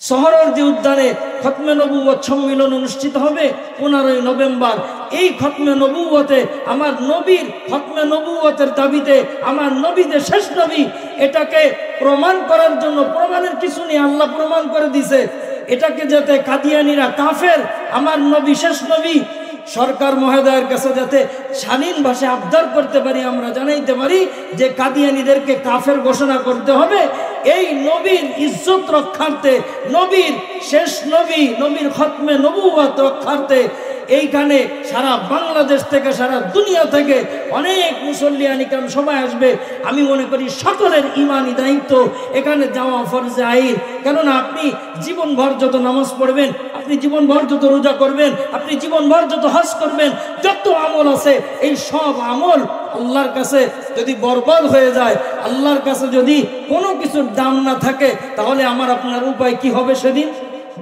সোহরাওয়ার্দী উদ্যানে খতমে নবুয়ত সম্মিলন অনুষ্ঠিত হবে 15 নভেম্বর। এই খতমে নবুয়তে আমার নবীর খতমে নবুয়তের দাবিতে আমার নবী যে শেষ নবী, এটাকে প্রমাণ করার জন্য, প্রমাণের কিছু নেই, আল্লাহ প্রমাণ করে দিছে। এটাকে যাতে কাদিয়ানীরা কাফের, আমার নবী শেষ নবী, সরকার মহোদয়ের কাছে যাতে শালীন ভাষায় আবদার করতে পারি, আমরা জানাইতে পারি যে কাদিয়ানীদেরকে কাফের ঘোষণা করতে হবে। এই নবীর ইজ্জত রক্ষার্থে, নবীর শেষ নবী, নবীর খতমে নবুয়ত রক্ষার্থে এইখানে সারা বাংলাদেশ থেকে, সারা দুনিয়া থেকে অনেক মুসল্লিয়ান ইকরাম সবাই আসবে। আমি মনে করি সকলের ইমানি দায়িত্ব এখানে যাওয়া ফরজে আইন। কেননা আপনি জীবনভর যত নামাজ পড়বেন, আপনি জীবনভর যত রোজা করবেন, আপনি জীবনভর যত হজ করবেন, যত আমল আছে, এই সব আমল আল্লাহর কাছে যদি বরবাদ হয়ে যায়, আল্লাহর কাছে যদি কোনো কিছুর দাম না থাকে, তাহলে আমার আপনার উপায় কি হবে সেদিন?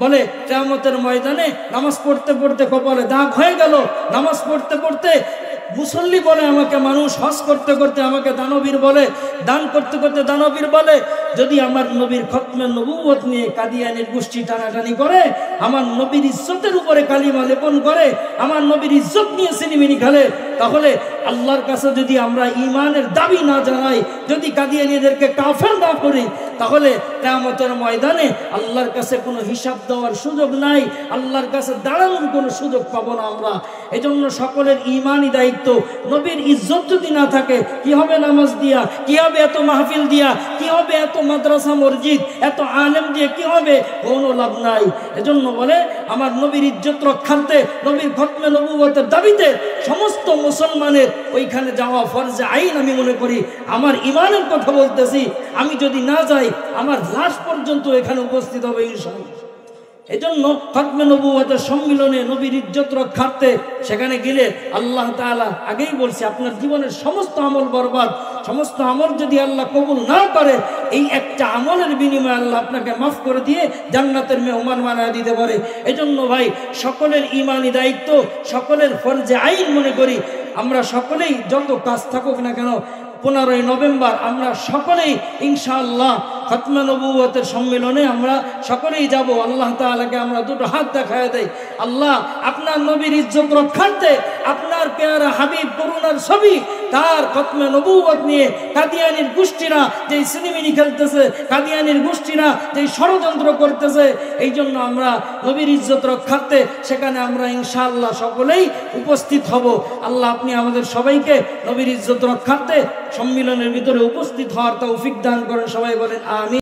বলে কিয়ামতের ময়দানে নামাজ পড়তে পড়তে কপালে দাগ হয়ে গেল, নামাজ পড়তে পড়তে মুসল্লি বলে আমাকে মানুষ, হজ করতে করতে আমাকে দানবীর বলে, দান করতে করতে দানবীর বলে। যদি আমার নবীর খতমে নবুয়ত নিয়ে কাদিয়ানীর গোষ্ঠী টানাটানি করে, আমার নবীর ইজ্জতের উপরে কালিমা লেপন করে, আমার নবীর ইজ্জত নিয়ে সিনেমিনি খেলে, তাহলে আল্লাহর কাছে যদি আমরা ইমানের দাবি না জানাই, যদি কাদিয়ানীদেরকে কাফের না করি, তাহলে কিয়ামতের ময়দানে আল্লাহর কাছে কোনো হিসাব দেওয়ার সুযোগ নাই, আল্লাহর কাছে দাঁড়ানোর কোনো সুযোগ পাবো না আমরা। এজন্য সকলের ইমানই দায়িত্ব। নবীর ইজ্জত যদি না থাকে, কি হবে নামাজ দিয়া, কি হবে এত মাহফিল দিয়া, কি হবে এত মাদ্রাসা মসজিদ, এত আলেম দিয়ে, কি হবে? কোনো লাভ নাই। এজন্য বলে আমার নবীর ইজ্জত রক্ষার্থে, নবীর খতমে নবুয়তের দাবিতে সমস্ত মুসলমানের ওইখানে যাওয়া ফরজে আইন। আমি মনে করি, আমার ইমানের কথা বলতেছি, আমি যদি না যাই আমার লাশ পর্যন্ত এখানে উপস্থিত হবে ইনশাআল্লাহ। এজন্য খতমে নবুয়তের সম্মিলনে নবীর ইজ্জত রক্ষার্থে সেখানে গেলে আল্লাহ তাআলা আগেই বলছে, আপনার জীবনের সমস্ত আমল বরবাদ। সমস্ত আমল যদি আল্লাহ কবুল না করে, এই একটা আমলের বিনিময়ে আল্লাহ আপনাকে মাফ করে দিয়ে জান্নাতের মেহমান বানায় দিতে পারে। এজন্য ভাই, সকলের ইমানি দায়িত্ব, সকলের ফরজে আইন মনে করি আমরা সকলেই, যত কাজ থাকুক না কেন, 15 নভেম্বর আমরা সকলেই ইনশাআল্লাহ খতমে নবুয়তের সম্মেলনে আমরা সকলেই যাব। আল্লাহ তাআলাকে আমরা দুটো হাত দেখায় দেই, আল্লাহ আপনার নবীর ইজ্জত রক্ষার্থে, আপনার পেয়ারা হাবিব করুণার ছবি, তার খতমে নবুয়ত নিয়ে কাদিয়ানীর গোষ্ঠীরা যেই সিনেমিনি খেলতেছে, কাদিয়ানীর গোষ্ঠীরা যেই ষড়যন্ত্র করতেছে, এই জন্য আমরা নবীর ইজ্জত রক্ষার্থে সেখানে আমরা ইনশাআল্লাহ সকলেই উপস্থিত হব। আল্লাহ আপনি আমাদের সবাইকে নবীর ইজ্জত রক্ষার্থে সম্মিলনের ভিতরে উপস্থিত হওয়ার তৌফিক দান করেন। সবাই বলেন আমিন।